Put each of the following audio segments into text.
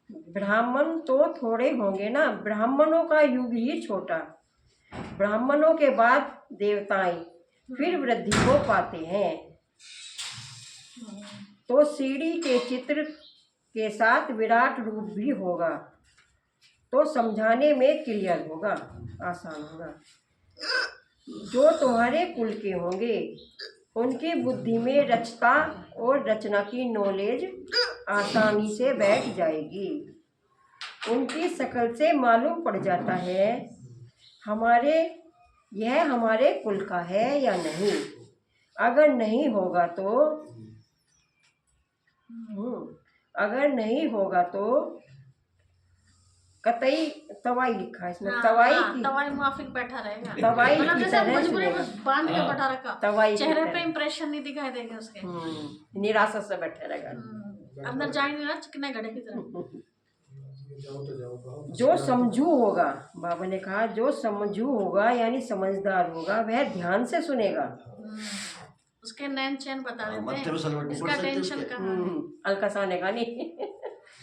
ब्राह्मण तो थोड़े होंगे ना, ब्राह्मणों का युग ही छोटा। ब्राह्मणों के बाद देवताएं फिर वृद्धि को पाते हैं। तो सीढ़ी के चित्र के साथ विराट रूप भी होगा, तो समझाने में क्लियर होगा, आसान होगा। जो तुम्हारे कुल के होंगे उनकी बुद्धि में रचता और रचना की नॉलेज आसानी से बैठ जाएगी। उनकी शक्ल से मालूम पड़ जाता है यह हमारे कुल का है या नहीं। अगर नहीं होगा तो कतई तवाई लिखा है इसमें। तवाई मुआफिक बैठा रहेगा। तवाई मतलब की जैसे तरह मजबूरी में सुनेगा। बांध के बैठा रखा, तवाई चेहरे पे इंप्रेशन नहीं दिखाई देंगे उसके। निराशा से बैठे रहेगा, अंदर जाएंगे ना चिकने गड़े की तरह। जो समझू होगा, बाबा ने कहा जो समझू होगा यानी समझदार होगा वह ध्यान से सुनेगा। उसके नैन चैन बता देते हैं, इसका टेंशन कहाँ है। अलका ने कहा नहीं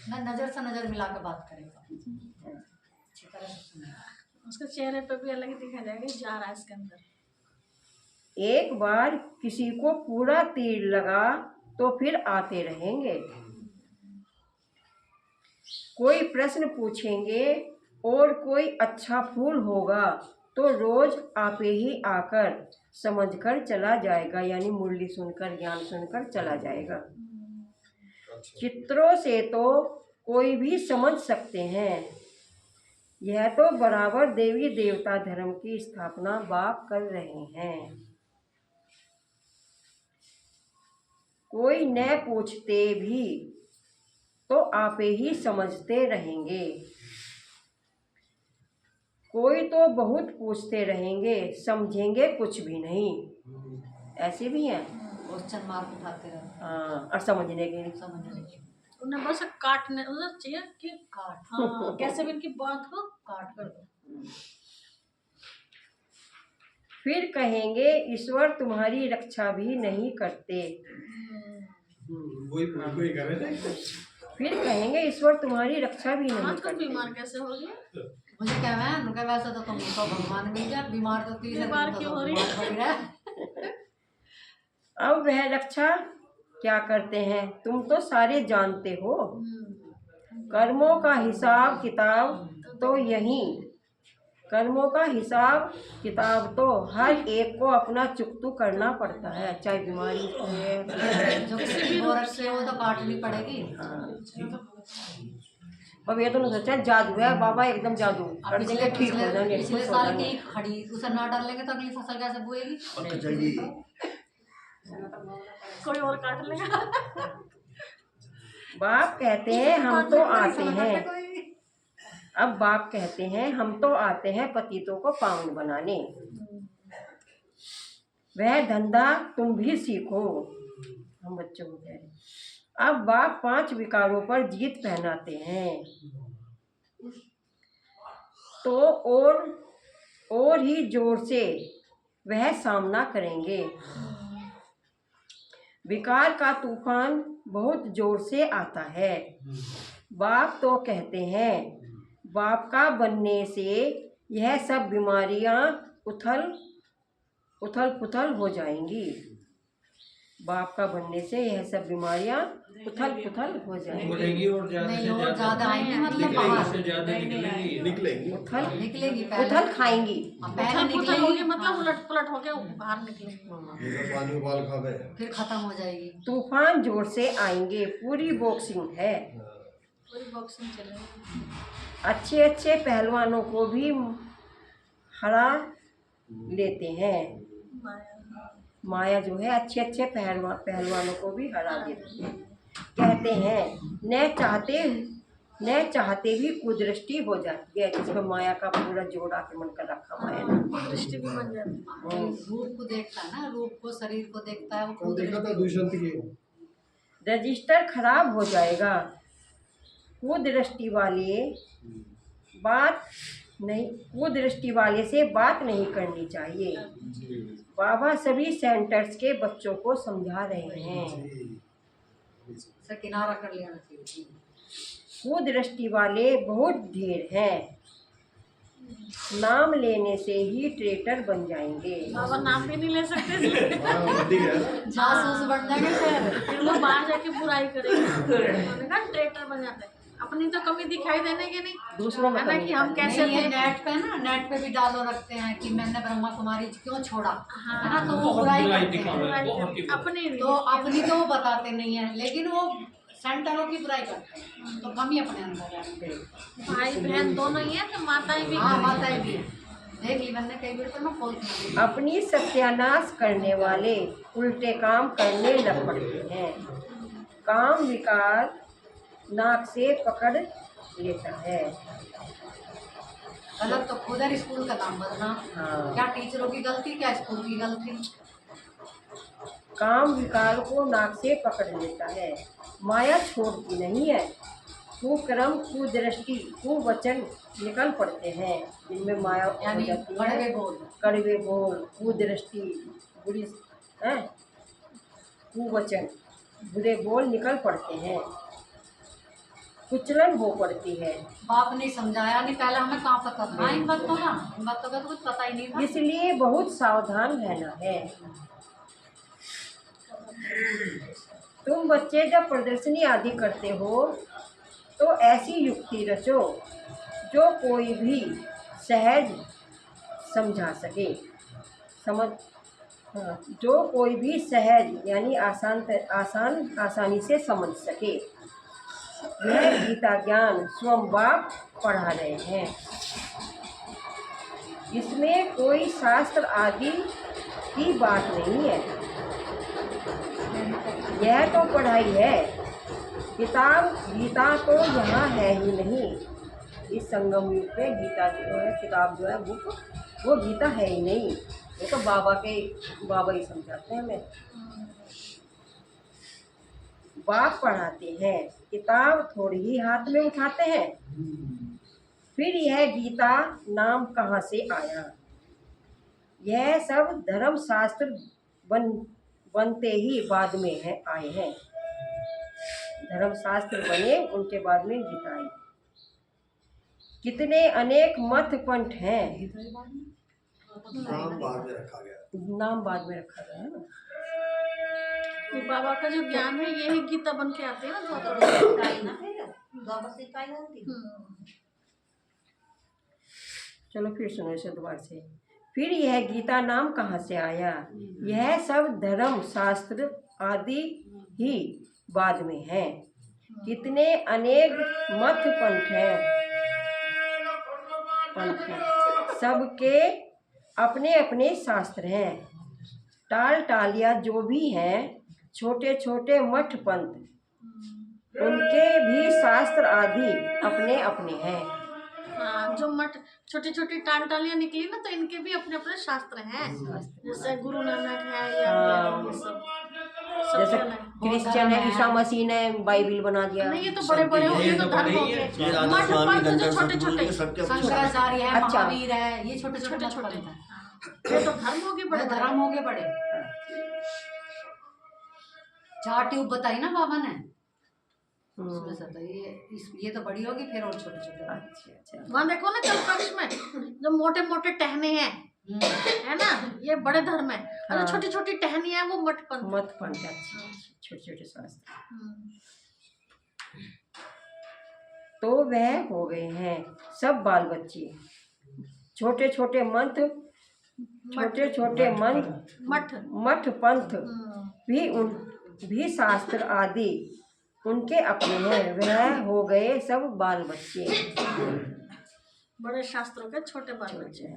ना, नजर से नजर मिला के बात करेगा, अच्छी तरह से सुनेगा। उसके चेहरे पे भी अलग ही दिखाई देगा जा रहा है इसके अंदर। एक बार किसी को पूरा तीर लगा तो फिर आते रहेंगे। कोई प्रश्न पूछेंगे और कोई अच्छा फूल होगा तो रोज आपे ही आकर समझकर चला जाएगा, यानी मुरली सुनकर ज्ञान सुनकर चला जाएगा। चित्रों से तो कोई भी समझ सकते हैं। यह तो बराबर देवी देवता धर्म की स्थापना बाप कर रहे हैं। कोई न पूछते भी तो आपे ही समझते रहेंगे। कोई तो बहुत पूछते रहेंगे, समझेंगे कुछ भी नहीं। ऐसे भी हैं, क्वेश्चन मार्क उठाते रहते। हाँ, और समझने के उन्हें बस काटने उधर चाहिए कि काट, हाँ, कैसे भी इनकी बात को काट कर दो। फिर कहेंगे ईश्वर तुम्हारी रक्षा भी नहीं करते। वही कर रहे थे। फिर कहेंगे ईश्वर तुम्हारी रक्षा भी नहीं करते। बीमार कैसे हो गए? मुझे क्या है उनका वैसा तो तुम तो भगवान मिल गया, बीमार तो बीमार क्यों हो रही है? अब वह रक्षा क्या करते हैं तुम तो सारे जानते हो। कर्मों का हिसाब किताब तो हर एक को अपना चुकतू करना पड़ता है, चाहे बीमारी है जो किसी को रखे हो तो काटनी पड़ेगी। अब ये तो नहीं सोचा जादू है बाबा, एकदम जादू कर देंगे ठीक हो जाएंगे। पिछले साल की खड़ी उसे ना डालेंगे तो अगली फसल कैसे बोएगी? कोई और काट लेगा। बाप कहते हैं हम तो आते हैं, अब बाप कहते हैं हम तो आते हैं पतितों को पावन बनाने। वह धंधा तुम भी सीखो, हम बच्चों को कह रहे हैं। अब बाप 5 विकारों पर जीत पहनाते हैं तो और ही जोर से वह सामना करेंगे। विकार का तूफान बहुत जोर से आता है। बाप तो कहते हैं बाप का बनने से यह सब बीमारियां उथल पुथल हो जाएंगी। बाप का बनने से यह सब बीमारियां उथल पुथल हो जाएंगी। और ज्यादा आएंगी, मतलब बाहर निकलेंगी, उथल खाएंगी, मतलब उलट पुलट होके बाहर निकलेंगी, पानी उबाल खावे, फिर खत्म हो जाएगी। तूफान जोर से आएंगे, पूरी बॉक्सिंग है, पूरी बॉक्सिंग चलेगी। अच्छे पहलवानों को भी हरा लेते हैं। माया जो है अच्छे पहलवानों को भी हरा देती है। कहते हैं न चाहते भी कुदृष्टि हो जाती है, जिसमें माया का पूरा जोड़ा के मन कर रखा माया ने। दृष्टि भी बन जाती है। रूप को देखता है ना, रूप को शरीर को देखता है, वो देखा था दुष्यंत की। रजिस्टर खराब हो जाएगा। कुदृष्टि वाले से बात नहीं करनी चाहिए। बाबा सभी सेंटर्स के बच्चों को समझा रहे हैं। किनारा कर लेना चाहिए। कुदृष्टि वाले बहुत ढेर हैं। नाम लेने से ही ट्रेटर बन जाएंगे। बाबा नाम भी नहीं ले सकते इसलिए हाँ ठीक है। जासूस बन जाएंगे फिर वो बाहर जाके बुराई करेंगे। उन्होंने कहा ट्रेटर बन जाते हैं। अपनी तो कमी दिखाई देने की नहीं, दूसरों में है ना, कमी कि हम दिखाई कैसे नहीं, ये थे। नेट पे ना, नेट पे भी डालो रखते हैं कि मैंने ब्रह्मा कुमारी क्यों छोड़ा, हाँ। है ना, तो वो बहुत बुराई बुराई करते दिखाते हैं। हैं। बहुत ही अपनी तो अपनी तो वो बताते नहीं है, लेकिन वो सेंटरों की बुराई करते हैं, तो कमी अपने अंदर है। भाई बहन दोनों ही है, तो माताएं भी हाँ, हैं। माताएं भी हैं। देख ली मैंने कई बार, तो मैं खोल दी। अपनी सत्यानाश करने वाले उल्टे काम करने लग पड़ते हैं। काम विकार नाक से पकड़ लेता है। गलत तो खुद है, स्कूल का नाम बदना। हाँ। क्या टीचरों की गलती, क्या स्कूल की गलती। काम विकार को नाक से पकड़ लेता है। माया छोड़ती नहीं है। कुकर्म, कुदृष्टि, कुवचन निकल पड़ते हैं, जिनमें माया हो यानी जाती है। कड़वे बोल। कड़वे बोल, कुदृष्टि, बुरी हैं, कुवचन, बुरे बोल निकल पड़ते हैं। कुचलन हो पड़ती है। बाप ने समझाया नहीं, पहले हमें कहाँ पता था इन बातों का तो कुछ पता ही नहीं था। इसलिए बहुत सावधान रहना है। तुम बच्चे जब प्रदर्शनी आदि करते हो तो ऐसी युक्ति रचो जो कोई भी सहज समझा सके। समझ हाँ, जो कोई भी सहज यानी आसानी से समझ सके। यह गीता ज्ञान स्वयं बाप पढ़ा रहे हैं। इसमें कोई शास्त्र आदि की बात नहीं है। यह तो पढ़ाई है। किताब गीता तो यहाँ है ही नहीं। इस संगम युग पे गीता जो है, किताब जो है, बुक, वो गीता है ही नहीं। वो तो बाबा ही समझाते हैं हमें। बाप पढ़ाते हैं, किताब थोड़ी ही हाथ में उठाते हैं। फिर यह गीता नाम कहाँ से आया? यह सब धर्म शास्त्र बनते ही बाद में आए हैं। धर्म शास्त्र बने, उनके बाद में गीता आई। कितने अनेक मत पंथ हैं। नाम बाद में रखा गया। नाम बाद में रखा गया है ना। तो बाबा का जो ज्ञान है यही गीता बन के आते हैं ना द्वापर। चलो फिर सुनो इसे दोबारा से। फिर यह गीता नाम कहाँ से आया? यह सब धर्म शास्त्र आदि ही बाद में है। कितने अनेक मत पंथ हैं। सबके अपने अपने शास्त्र हैं। टाल टालिया जो भी हैं, छोटे छोटे मठ पंथ, उनके भी शास्त्र आदि अपने अपने हैं। हाँ, जो मठ छोटी छोटी टालियां निकली ना, तो इनके भी अपने अपने शास्त्र हैं। जैसे गुरु नानक है या ये सब जैसे अलग। क्रिश्चियन है, ईसा मसीह ने बाइबिल बना दिया। नहीं, ये तो बड़े बड़े हो गए, तो धर्म हो गए। मठ पंथ जो छोटे छोटे शंकराचार्य है, अच्छा। महावीर है, ये छोटे छोटे छोटे छोटे छोटे, ये तो धर्म हो गए बड़े बड़े। धर्म हो गए बड़े। 4 ट्यूब बताई ना बाबा ने, उसमें से तो ये तो बड़ी होगी, फिर और छोटे छोटे। अच्छा। वहाँ देखो ना कल पक्ष में जो मोटे मोटे टहने हैं, है ना, ये बड़े धर्म है। और हाँ। छोटी छोटी टहनी है, वो मठ पंथ। मत पंथ, छोटे छोटे शास्त्र। तो वह हो गए हैं सब बाल बच्चे। छोटे छोटे मंत्र, छोटे छोटे मठ पंथ भी शास्त्र आदि उनके अपने हैं। वह हो गए सब बाल बच्चे। बड़े शास्त्रों के छोटे बाल बच्चे।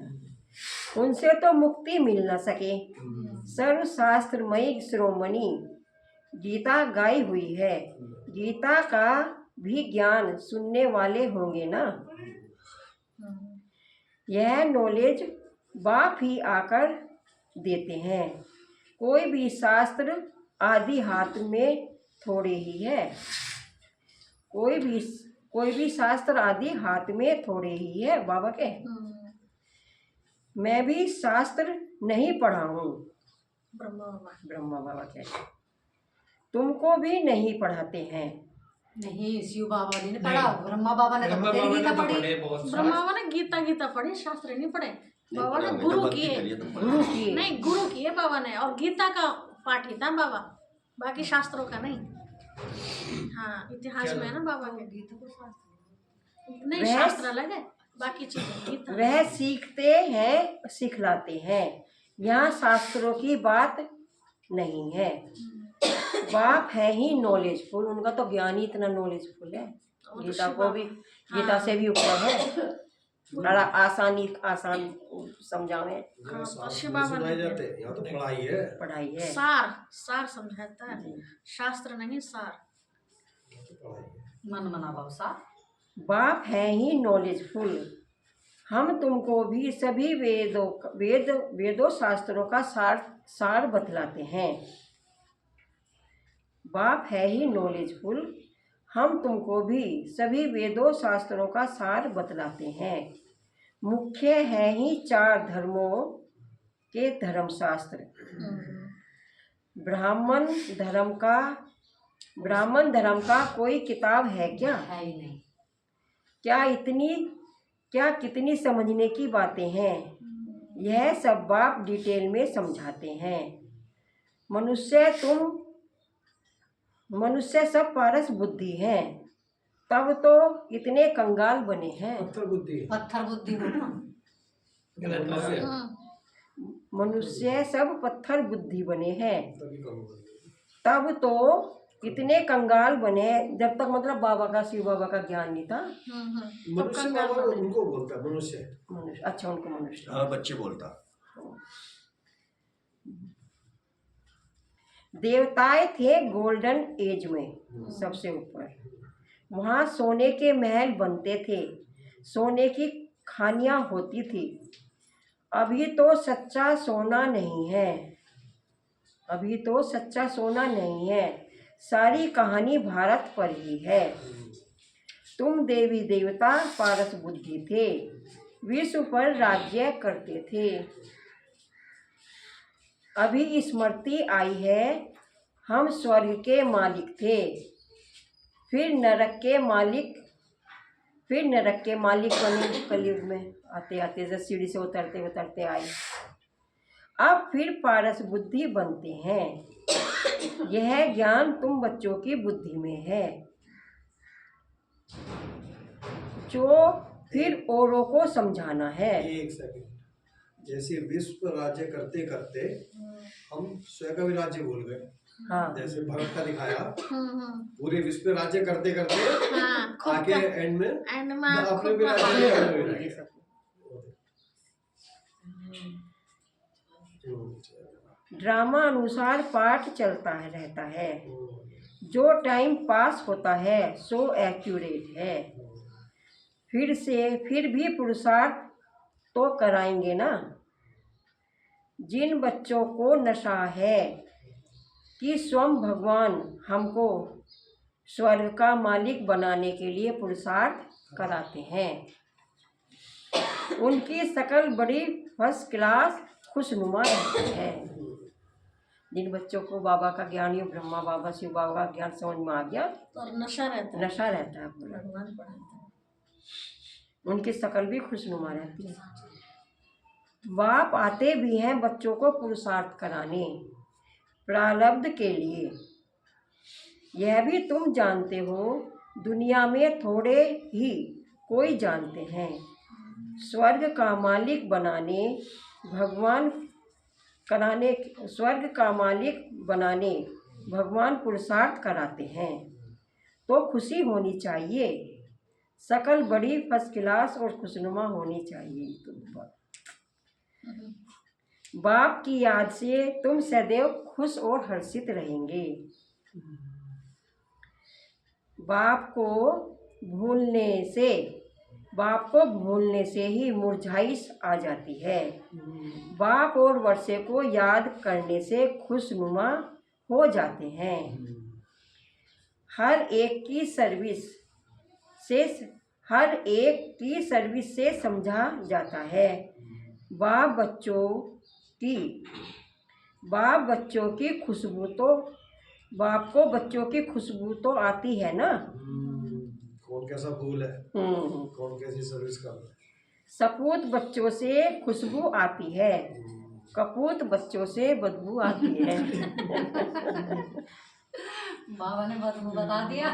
उनसे तो मुक्ति मिल न सके। सर्व शास्त्रमयी शिरोमणि गीता गाई हुई है। गीता का भी ज्ञान सुनने वाले होंगे ना। यह नॉलेज बाप ही आकर देते हैं। कोई भी शास्त्र आदि हाथ में थोड़े ही है। कोई भी शास्त्र आदि हाथ में थोड़े ही है बाबा के। मैं भी शास्त्र नहीं पढ़ा हूँ, ब्रह्मा बाबा कहते। तुमको भी नहीं पढ़ाते हैं। नहीं, शिव बाबा जी ने पढ़ा, ब्रह्मा बाबा ने तो ब्रह्मा तेरी बाबा ने गीता तो पढ़ी। पढ़े बहुत ब्रह्मा सारे। बाबा ने गीता पढ़ी, शास्त्र नहीं पढ़े। बाबा ने नहीं, गुरु भक्ति किए, करिए तो गुरु किए। नहीं गुरु किए बाबा ने, और गीता का पाठ ही था बाबा, बाकी शास्त्रों का नहीं। हाँ, इतिहास में है ना बाबा के, गीता को शास्त्र नहीं वह- शास्त्र अलग है, बाकी चीजें गीता। वह सीखते हैं, सिखलाते हैं। यहाँ शास्त्रों की बात नहीं है। बाप है ही नॉलेजफुल, उनका तो ज्ञान ही इतना नॉलेजफुल है। वो तो गीता शिव को भी, बाबा। गीता से भी ऊपर है। बड़ा आसान समझावे, हाँ, साथ तो शिव में बाबा सुनाए ने जाते हैं, यहाँ तो पढ़ाई है। पढ़ाई है। सार समझाता है, शास्त्र नहीं सार। यहाँ तो पढ़ाई है। मन मना भाव सा। बाप है ही नॉलेजफुल, हम तुमको भी सभी वेदों शास्त्रों का सार बतलाते हैं। बाप है ही नॉलेजफुल, हम तुमको भी सभी वेदों शास्त्रों का सार बतलाते हैं। मुख्य है ही 4 धर्मों के धर्मशास्त्र। ब्राह्मण धर्म का कोई किताब है क्या? है ही नहीं। क्या कितनी समझने की बातें हैं। यह सब बाप डिटेल में समझाते हैं। मनुष्य सब पारस बुद्धि हैं, तब तो इतने कंगाल बने हैं। पत्थर बुद्धि। पत्थर बुद्धि हो ना। गलत बात है। मनुष्य सब पत्थर बुद्धि बने हैं, तभी कम बुद्धि। तब तो इतने कंगाल बने। जब तक मतलब बाबा का, शिव बाबा का ज्ञान नहीं था। मनुष्य बाबा उनको बोलता है, मनुष्य। मनुष्य, अच्छा उनको मनुष्य। हाँ, बच्चे बोलता। देवताएं थे गोल्डन एज में सबसे ऊपर। वहाँ सोने के महल बनते थे, सोने की खानियाँ होती थी। अभी तो सच्चा सोना नहीं है, अभी तो सच्चा सोना नहीं है। सारी कहानी भारत पर ही है। तुम देवी देवता पारस बुद्धि थे, विश्व पर राज्य करते थे। अभी स्मृति आई है, हम स्वर्ग के मालिक थे, फिर नरक के मालिक बने। कलयुग में आते आते जब सीढ़ी से उतरते उतरते आए, अब फिर पारस बुद्धि बनते हैं। यह ज्ञान तुम बच्चों की बुद्धि में है, जो फिर औरों को समझाना है। एक सेकंड, जैसे विश्व पर राज्य करते करते हम स्वयं का भी राज्य भूल गए। हाँ, जैसे भरत का दिखाया, पूरे विश्व पे राज्य करते करते हाँ, खुद आके का एंड में एंड में अपने खुद भी का राज्य हाँ। करने ये लगे। सब। ड्रामा अनुसार पाठ चलता है रहता है, जो टाइम पास होता है सो एक्यूरेट है। फिर भी पुरुषार्थ तो कराएंगे ना। जिन बच्चों को नशा है कि स्वयं भगवान हमको स्वर्ग का मालिक बनाने के लिए पुरुषार्थ कराते हैं, उनकी शकल बड़ी फर्स्ट क्लास खुशनुमा रहती है। जिन बच्चों को बाबा का ज्ञान, ये ब्रह्मा बाबा शिव बाबा का ज्ञान समझ में आ गया, और नशा रहता है, नशा रहता है पूरा, भगवान पढ़ाते हैं। उनकी शकल भी खुशनुमा रहती है। बाप आते भी हैं बच्चों को पुरुषार्थ कराने, प्रारब्ध के लिए। यह भी तुम जानते हो, दुनिया में थोड़े ही कोई जानते हैं। स्वर्ग का मालिक बनाने भगवान पुरुषार्थ कराते हैं, तो खुशी होनी चाहिए। शकल बड़ी फर्स्ट क्लास और खुशनुमा होनी चाहिए तुम पर। बाप की याद से तुम सदैव खुश और हर्षित रहेंगे। बाप को भूलने से ही मुरझाइश आ जाती है। बाप और वर्षे को याद करने से खुशनुमा हो जाते हैं। हर एक की सर्विस से समझा जाता है। बाप बच्चों की खुशबू तो बाप को बच्चों की खुशबू तो आती है ना। कौन कैसा फूल है, हम्म। कौन कैसी सर्विस कर रहा है। सपूत बच्चों से खुशबू आती है, कपूत बच्चों से बदबू आती है। बाबा ने बता दिया।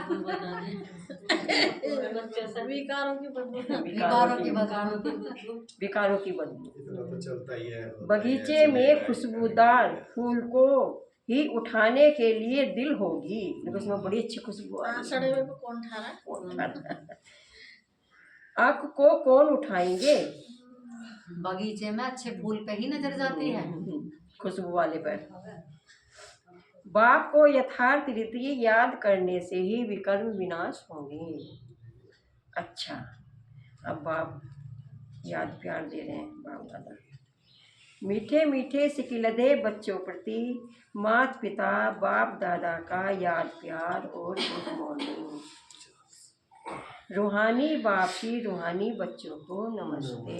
विकारों की बदबू विकारों की विकारों की बदबू। इतना तो चलता ही है। बगीचे में खुशबूदार फूल को ही उठाने के लिए दिल होगी, देखो उसमें बड़ी अच्छी खुशबू आ हाँ, रही सड़े हुए को कौन ठा रहा है? है। आँख को कौन उठाएंगे, बगीचे में अच्छे फूल पे ही नजर जाती है। खुशबू वाले पर। बाप को यथार्थ रीति याद करने से ही विकर्म विनाश होंगे। अच्छा, अब बाप याद प्यार दे रहे हैं, बाप दादा। मीठे मीठे सिकिलदे बच्चों प्रति माता पिता बाप दादा का याद प्यार और गुड मॉर्निंग। रूहानी बाप की रूहानी बच्चों को नमस्ते।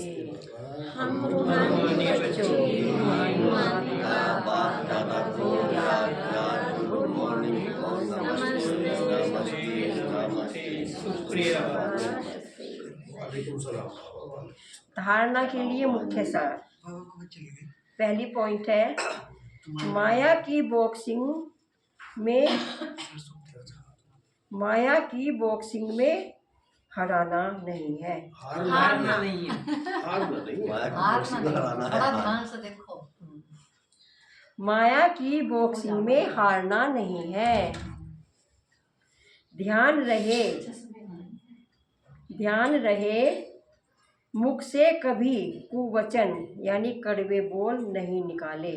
हम रूहानी बच्चों की रूहानी माता पिता बाप दादा को याद प्यार गुड मॉर्निंग और नमस्ते। शुक्रिया। वालेकुम सलाम। धारणा के लिए मुख्य सार। पहली पॉइंट है, माया की बॉक्सिंग में हराना नहीं है। हारना नहीं है। हारना नहीं है। थोड़ा ध्यान से देखो। माया की बॉक्सिंग में हारना नहीं है। ध्यान रहे मुख से कभी कुवचन यानी कड़वे बोल नहीं निकाले।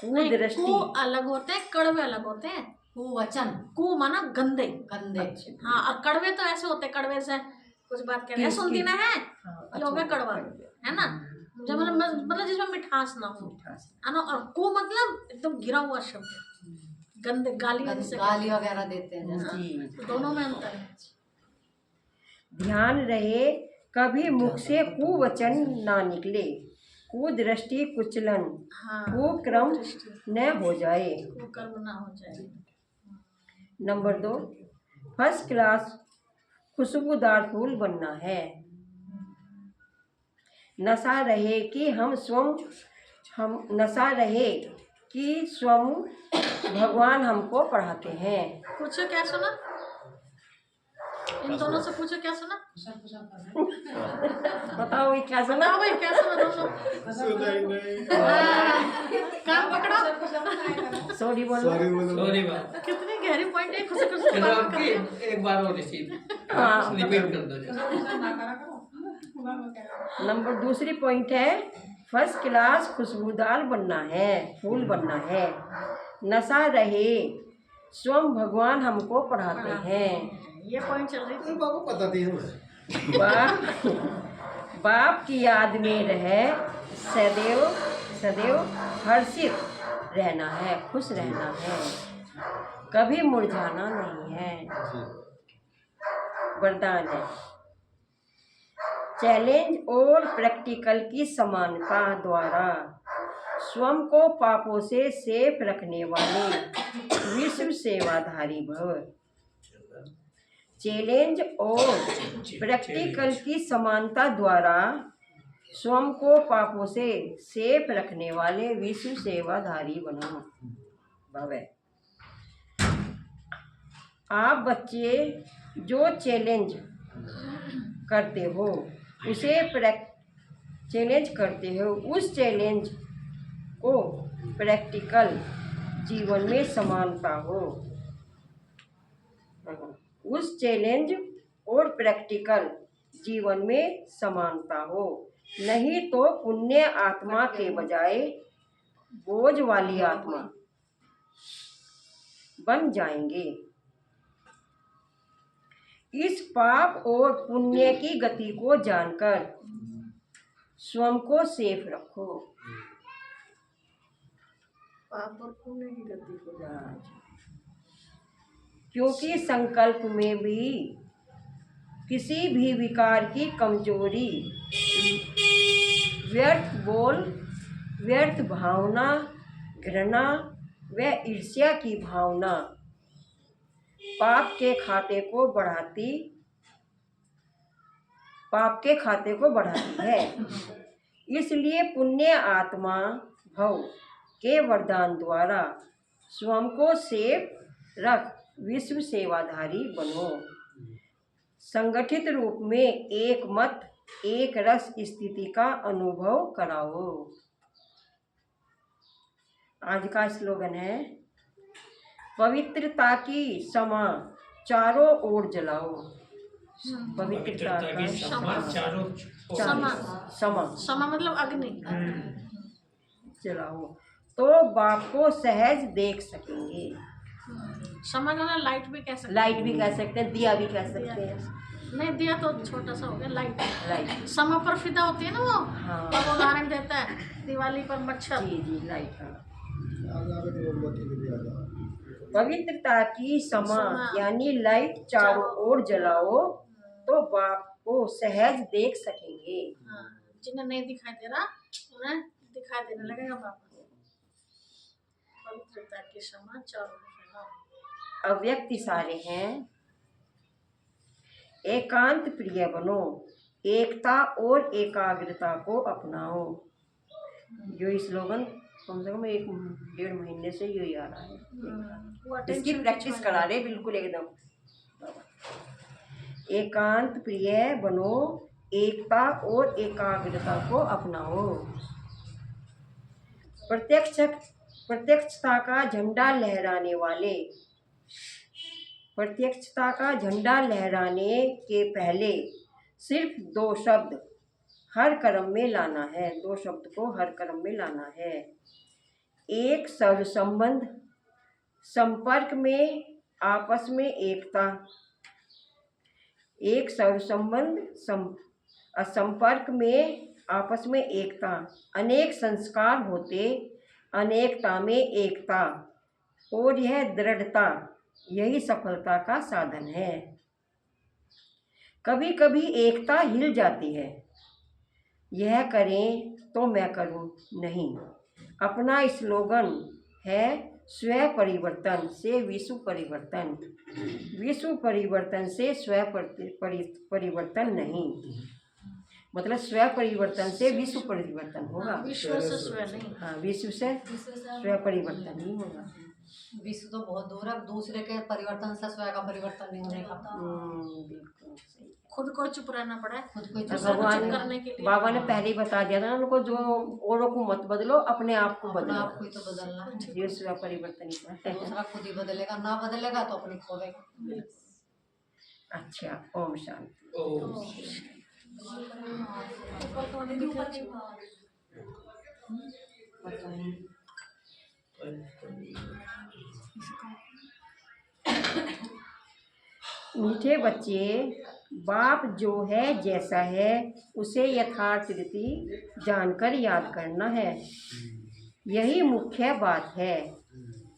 कुदृष्टि कु अलग होते हैं, कड़वे अलग होते हैं। कुवचन, कु माना गंदे। गंदे। हाँ, और कड़वे तो ऐसे होते हैं, कड़वे से कुछ बात कह रहे हैं, सुनती ना है, ये हो गया कड़वा, है ना, जब मतलब जिसमें मिठास ना हो, है ना। और कु मतलब एकदम गिरा हुआ शब्द, गंदे गाली वगैरह देते हैं जैसा। तो दोनों में अंतर है। ध्यान रहे कभी मुख से कुवचन ना निकले, कुदृष्टि कुचलन हाँ, कुक्रम न हो जाए। कुकर्म ना हो जाए। नंबर 2, फर्स्ट क्लास खुशबूदार फूल बनना है। नशा रहे कि स्वयं भगवान हमको पढ़ाते हैं। पूछो क्या सुना, इन दोनों से पूछो क्या सुना, बताओ भाई क्या सुना। बताओ भाई क्या सुना दोनों। सुना ही नहीं। काम पकड़ो। सॉरी बोलो। सॉरी बात। कितनी गहरी पॉइंट है, खुशी खुशी चलो बात आपकी कर। एक बार और रिसीव हाँ। रिपीट कर दो। नंबर दूसरी पॉइंट है, फर्स्ट क्लास खुशबूदार बनना है, फूल बनना है। नशा रहे स्वयं भगवान हमको पढ़ाते हैं। ये पॉइंट चल रही थी। बाबू पता थी हमें। बाप की याद में रहे सदैव हर्षित रहना है, खुश रहना है, कभी मुरझाना नहीं है। वरदान है, चैलेंज और प्रैक्टिकल की समानता द्वारा स्वयं को पापों से सेफ रखने वाले विश्व सेवाधारी भव। चैलेंज और प्रैक्टिकल की समानता द्वारा स्वयं को पापों से सेफ रखने वाले विश्व सेवाधारी बनो भव। आप बच्चे जो चैलेंज करते हो उस चैलेंज को प्रैक्टिकल जीवन में समानता हो। उस चैलेंज और प्रैक्टिकल जीवन में समानता हो, नहीं तो पुण्य आत्मा के बजाय बोझ वाली आत्मा बन जाएंगे। इस पाप और पुण्य की गति को जानकर स्वयं को सेफ रखो। पाप और पुण्य की गति को जान, क्योंकि संकल्प में भी किसी भी विकार की कमजोरी, व्यर्थ बोल, व्यर्थ भावना, घृणा व ईर्ष्या की भावना पाप के खाते को बढ़ाती है। इसलिए पुण्य आत्मा भव के वरदान द्वारा स्वयं को सेव रख विश्व सेवाधारी बनो। संगठित रूप में एक मत एक रस स्थिति का अनुभव कराओ। आज का स्लोगन है, पवित्रता की समा चारों ओर जलाओ। पवित्रता का समा चारों समा मतलब अग्नि जलाओ तो बाप को सहज देख सकेंगे। समा का लाइट भी कह सकते लाइट भी कह सकते हैं, दिया भी कह सकते हैं। नहीं, दिया तो छोटा सा हो गया, लाइट। लाइट समा पर फिदा होती है ना वो, हाँ। तब उदाहरण देता है दिवाली पर मच्छर। जी लाइट। हाँ, पवित्रता की समा यानी लाइट चारों ओर जलाओ तो बाप को सहज देख सकेंगे। हाँ, जिन्हें नहीं दिखाई दे रहा उन्हें दिखाई देने लगेगा बाप। पवित्रता की समा चारों ओर फैलाओ। अव्यक्त इशारे हैं, एकांत प्रिय बनो, एकता और एकाग्रता को अपनाओ। जो स्लोगन कम से कम 1-1.5 महीने से यही आ रहा है। वो इसकी attention प्रैक्टिस करा रहे बिल्कुल एकदम। एकांत प्रिय बनो, एकता और एकाग्रता को अपनाओ। प्रत्यक्षता का झंडा लहराने के पहले सिर्फ 2 शब्द हर कर्म में लाना है। 2 शब्द को हर कर्म में लाना है। एक सर्व संबंध, संपर्क में आपस में एकता। एक सर्व संबंध, संपर्क में आपस में एकता। अनेक संस्कार होते अनेकता में एकता, और यह दृढ़ता यही सफलता का साधन है। कभी कभी एकता हिल जाती है, यह करें तो मैं करूं नहीं। अपना स्लोगन है, स्व परिवर्तन से विश्व परिवर्तन, विश्व परिवर्तन से स्व परिवर्तन नहीं। मतलब स्व परिवर्तन से विश्व परिवर्तन होगा। विश्व से स्व नहीं। हाँ, विश्व से स्व परिवर्तन नहीं होगा। विश्व तो बहुत दूर है, दूसरे के परिवर्तन से स्वयं का परिवर्तन नहीं होने का। बिल्कुल सही। खुद को चुप रहना पड़ा है, खुद को भगवान करने के लिए। बाबा ने पहले ही बता दिया था ना उनको, जो औरों को मत बदलो, अपने आप को अपना बदलो। आप को ही तो बदलना है। ये स्व परिवर्तन ही है। दूसरा खुद ही बदलेगा, ना बदलेगा तो अपनी खोलेगा। अच्छा, ओम शांति। ओम मीठे बच्चे, बाप जो है जैसा है उसे यथार्थ रीति जानकर याद करना है। यही मुख्य बात है।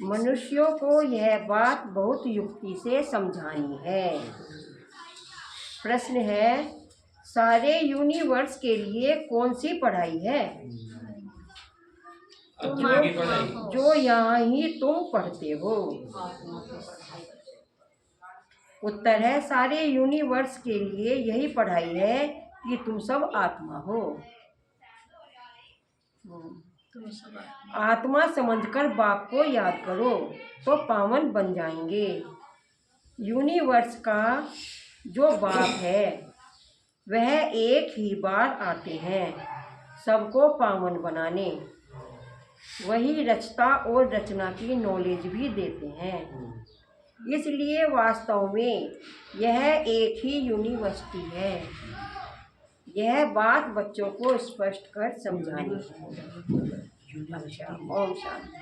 मनुष्यों को यह बात बहुत युक्ति से समझानी है। प्रश्न है, सारे यूनिवर्स के लिए कौन सी पढ़ाई है आत्मा की पढ़ाई। जो यहाँ ही तुम पढ़ते हो? उत्तर है, सारे यूनिवर्स के लिए यही पढ़ाई है कि तुम सब आत्मा हो। आत्मा समझकर बाप को याद करो तो पावन बन जाएंगे। यूनिवर्स का जो बाप है वह एक ही बार आते हैं सबको पावन बनाने। वही रचता और रचना की नॉलेज भी देते हैं। इसलिए वास्तव में यह एक ही यूनिवर्सिटी है। यह बात बच्चों को स्पष्ट कर समझानी है। अच्छा, ओम शांति।